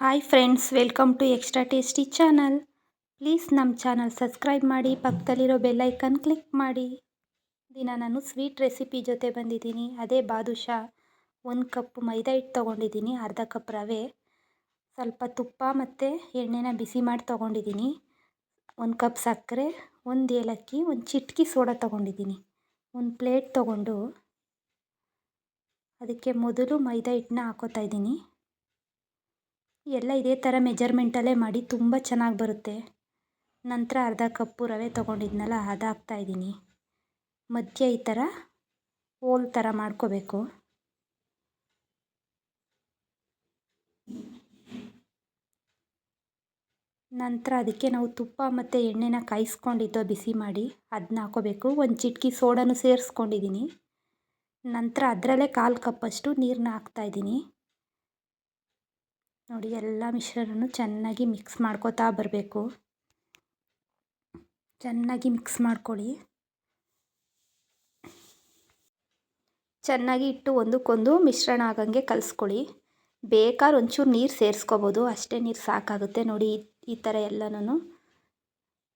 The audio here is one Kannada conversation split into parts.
Hi friends, welcome to extra tasty channel. Please ನಮ್ಮ ಚಾನಲ್ ಸಬ್ಸ್ಕ್ರೈಬ್ ಮಾಡಿ, ಪಕ್ಕದಲ್ಲಿರೋ ಬೆಲ್ಲೈಕನ್ ಕ್ಲಿಕ್ ಮಾಡಿ. ದಿನ ನಾನು ಸ್ವೀಟ್ ರೆಸಿಪಿ ಜೊತೆ ಬಂದಿದ್ದೀನಿ. ಅದೇ ಬಾದುಷಾ. 1 ಕಪ್ ಮೈದಾ ಹಿಟ್ಟು ತೊಗೊಂಡಿದ್ದೀನಿ, ಅರ್ಧ ಕಪ್ ರವೆ, ಸ್ವಲ್ಪ ತುಪ್ಪ ಮತ್ತು ಎಣ್ಣೆನ ಬಿಸಿ ಮಾಡಿ ತೊಗೊಂಡಿದ್ದೀನಿ, 1 ಕಪ್ ಸಕ್ಕರೆ, 1 ಏಲಕ್ಕಿ, 1 ಚಿಟಿಕೆ ಸೋಡಾ ತೊಗೊಂಡಿದ್ದೀನಿ. ಒಂದು ಪ್ಲೇಟ್ ತೊಗೊಂಡು ಅದಕ್ಕೆ ಮೊದಲು ಮೈದಾ ಹಿಟ್ಟನ್ನ ಹಾಕೋತಾ ಇದ್ದೀನಿ. ಎಲ್ಲ ಇದೇ ಥರ ಮೆಜರ್ಮೆಂಟಲ್ಲೇ ಮಾಡಿ, ತುಂಬ ಚೆನ್ನಾಗಿ ಬರುತ್ತೆ. ನಂತರ ಅರ್ಧ ಕಪ್ಪು ರವೆ ತೊಗೊಂಡಿದ್ನಲ್ಲ, ಅದು ಹಾಕ್ತಾಯಿದ್ದೀನಿ. ಮಧ್ಯ ಈ ಥರ ಹೋಲ್ ಥರ ಮಾಡ್ಕೋಬೇಕು. ನಂತರ ಅದಕ್ಕೆ ನಾವು ತುಪ್ಪ ಮತ್ತು ಎಣ್ಣೆನ ಕಾಯಿಸ್ಕೊಂಡಿದ್ದೋ ಬಿಸಿ ಮಾಡಿ ಅದನ್ನ ಹಾಕೋಬೇಕು. 1 ಚಿಟಿಕೆ ಸೋಡಾನು ಸೇರಿಸ್ಕೊಂಡಿದ್ದೀನಿ. ನಂತರ ಅದರಲ್ಲೇ 1/4 ಕಪ್ಪಷ್ಟು ನೀರನ್ನ ಹಾಕ್ತಾಯಿದ್ದೀನಿ. ನೋಡಿ, ಎಲ್ಲ ಮಿಶ್ರಣನೂ ಚೆನ್ನಾಗಿ ಮಿಕ್ಸ್ ಮಾಡ್ಕೋತಾ ಬರಬೇಕು. ಚೆನ್ನಾಗಿ ಮಿಕ್ಸ್ ಮಾಡ್ಕೊಳ್ಳಿ. ಚೆನ್ನಾಗಿ ಇಟ್ಟು ಒಂದಕ್ಕೊಂದು ಮಿಶ್ರಣ ಆಗಂಗೆ ಕಲಿಸ್ಕೊಳ್ಳಿ. ಬೇಕಾದ್ರೆ ಒಂಚೂರು ನೀರು ಸೇರಿಸ್ಕೋಬೋದು, ಅಷ್ಟೇ ನೀರು ಸಾಕಾಗುತ್ತೆ. ನೋಡಿ, ಈ ಥರ ಎಲ್ಲನೂ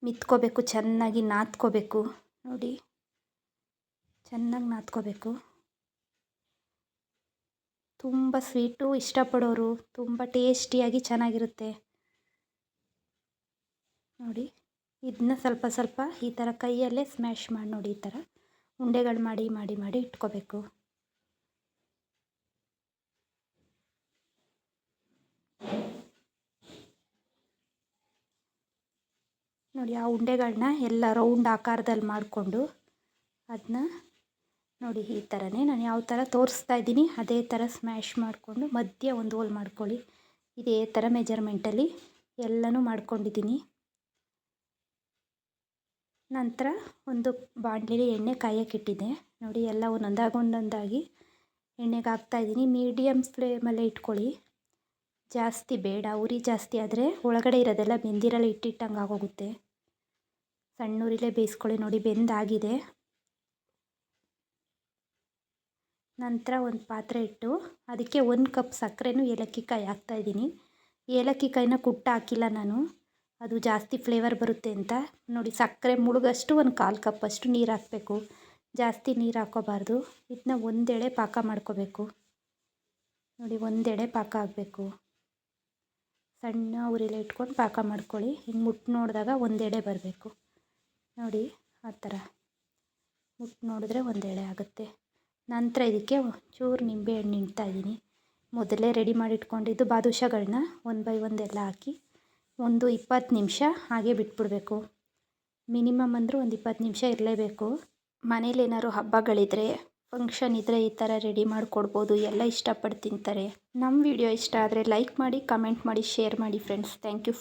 ಮಿತ್ಕೋಬೇಕು, ಚೆನ್ನಾಗಿ ನಾದ್ಕೋಬೇಕು. ನೋಡಿ, ಚೆನ್ನಾಗಿ ನಾದ್ಕೋಬೇಕು. ತುಂಬ ಸ್ವೀಟು ಇಷ್ಟಪಡೋರು ತುಂಬ ಟೇಸ್ಟಿಯಾಗಿ ಚೆನ್ನಾಗಿರುತ್ತೆ. ನೋಡಿ, ಇದನ್ನ ಸ್ವಲ್ಪ ಸ್ವಲ್ಪ ಈ ಥರ ಕೈಯಲ್ಲೇ ಸ್ಮ್ಯಾಶ್ ಮಾಡಿ, ನೋಡಿ ಈ ಥರ ಉಂಡೆಗಳು ಮಾಡಿ ಮಾಡಿ ಮಾಡಿ ಇಟ್ಕೋಬೇಕು. ನೋಡಿ, ಆ ಉಂಡೆಗಳನ್ನ ಎಲ್ಲ ರೌಂಡ್ ಆಕಾರದಲ್ಲಿ ಮಾಡಿಕೊಂಡು ಅದನ್ನ ನೋಡಿ ಈ ಥರನೇ ನಾನು ಯಾವ ಥರ ತೋರಿಸ್ತಾ ಇದ್ದೀನಿ ಅದೇ ಥರ ಸ್ಮ್ಯಾಶ್ ಮಾಡಿಕೊಂಡು ಮಧ್ಯ ಒಂದು ಹೋಲ್ ಮಾಡ್ಕೊಳ್ಳಿ. ಇದೇ ಥರ ಮೆಜರ್ಮೆಂಟಲ್ಲಿ ಎಲ್ಲನೂ ಮಾಡ್ಕೊಂಡಿದ್ದೀನಿ. ನಂತರ ಒಂದು ಬಾಣಲೆಲಿ ಎಣ್ಣೆ ಕಾಯಕ್ಕಿಟ್ಟಿದ್ದೆ. ನೋಡಿ, ಎಲ್ಲ ಒಂದೊಂದಾಗಿ ಎಣ್ಣೆಗೆ ಹಾಕ್ತಾಯಿದ್ದೀನಿ. ಮೀಡಿಯಮ್ ಫ್ಲೇಮಲ್ಲೇ ಇಟ್ಕೊಳ್ಳಿ, ಜಾಸ್ತಿ ಬೇಡ. ಉರಿ ಜಾಸ್ತಿ ಆದರೆ ಒಳಗಡೆ ಇರೋದೆಲ್ಲ ಬೆಂದಿರಲ್ಲ, ಇಟ್ಟಿಟ್ಟಂಗೆ ಆಗೋಗುತ್ತೆ. ಸಣ್ಣ ಉರಿಲೇ ಬೇಯಿಸ್ಕೊಳ್ಳಿ. ನೋಡಿ, ಬೆಂದಾಗಿದೆ. ನಂತರ ಒಂದು ಪಾತ್ರೆ ಇಟ್ಟು ಅದಕ್ಕೆ 1 ಕಪ್ ಸಕ್ಕರೆನೂ ಏಲಕ್ಕಿ ಕಾಯಿ ಹಾಕ್ತಾಯಿದ್ದೀನಿ. ಏಲಕ್ಕಿ ಕಾಯಿನ ಕುಟ್ಟ ಹಾಕಿಲ್ಲ ನಾನು, ಅದು ಜಾಸ್ತಿ ಫ್ಲೇವರ್ ಬರುತ್ತೆ ಅಂತ. ನೋಡಿ, ಸಕ್ಕರೆ ಮುಳುಗಷ್ಟು 1/4 ಕಪ್ಪಷ್ಟು ನೀರು ಹಾಕಬೇಕು, ಜಾಸ್ತಿ ನೀರು ಹಾಕ್ಕೋಬಾರ್ದು. ಇದನ್ನ ಒಂದೆಡೆ ಪಾಕ ಮಾಡ್ಕೋಬೇಕು. ನೋಡಿ, ಒಂದೆಡೆ ಪಾಕ ಆಗಬೇಕು. ಸಣ್ಣ ಉರಿಲೇ ಇಟ್ಕೊಂಡು ಪಾಕ ಮಾಡ್ಕೊಳ್ಳಿ. ಹಿಂಗೆ ಮುಟ್ಟು ನೋಡಿದಾಗ ಒಂದೆಡೆ ಬರಬೇಕು. ನೋಡಿ, ಆ ಥರ ಮುಟ್ಟು ನೋಡಿದ್ರೆ ಒಂದೆಡೆ ಆಗುತ್ತೆ. ನಂತರ ಇದಕ್ಕೆ ಚೂರು ನಿಂಬೆಹಣ್ಣು ಹಿಂಡ್ತಾಯಿದ್ದೀನಿ. ಮೊದಲೇ ರೆಡಿ ಮಾಡಿ ಇಟ್ಕೊಂಡಿದ್ದು ಬಾದುಷಾಗಳನ್ನ 1 ಬೈ 1 ಎಲ್ಲ ಹಾಕಿ ಒಂದು 20 ನಿಮಿಷ ಹಾಗೆ ಬಿಟ್ಬಿಡಬೇಕು. ಮಿನಿಮಮ್ ಅಂದರೂ ಒಂದು 20 ನಿಮಿಷ ಇರಲೇಬೇಕು. ಮನೇಲಿ ಏನಾದ್ರು ಹಬ್ಬಗಳಿದ್ರೆ, ಫಂಕ್ಷನ್ ಇದ್ದರೆ ಈ ಥರ ರೆಡಿ ಮಾಡಿಕೊಡ್ಬೋದು. ಎಲ್ಲ ಇಷ್ಟಪಟ್ಟು ತಿಂತಾರೆ. ನಮ್ಮ ವಿಡಿಯೋ ಇಷ್ಟ ಆದರೆ ಲೈಕ್ ಮಾಡಿ, ಕಮೆಂಟ್ ಮಾಡಿ, ಶೇರ್ ಮಾಡಿ ಫ್ರೆಂಡ್ಸ್. Thank you.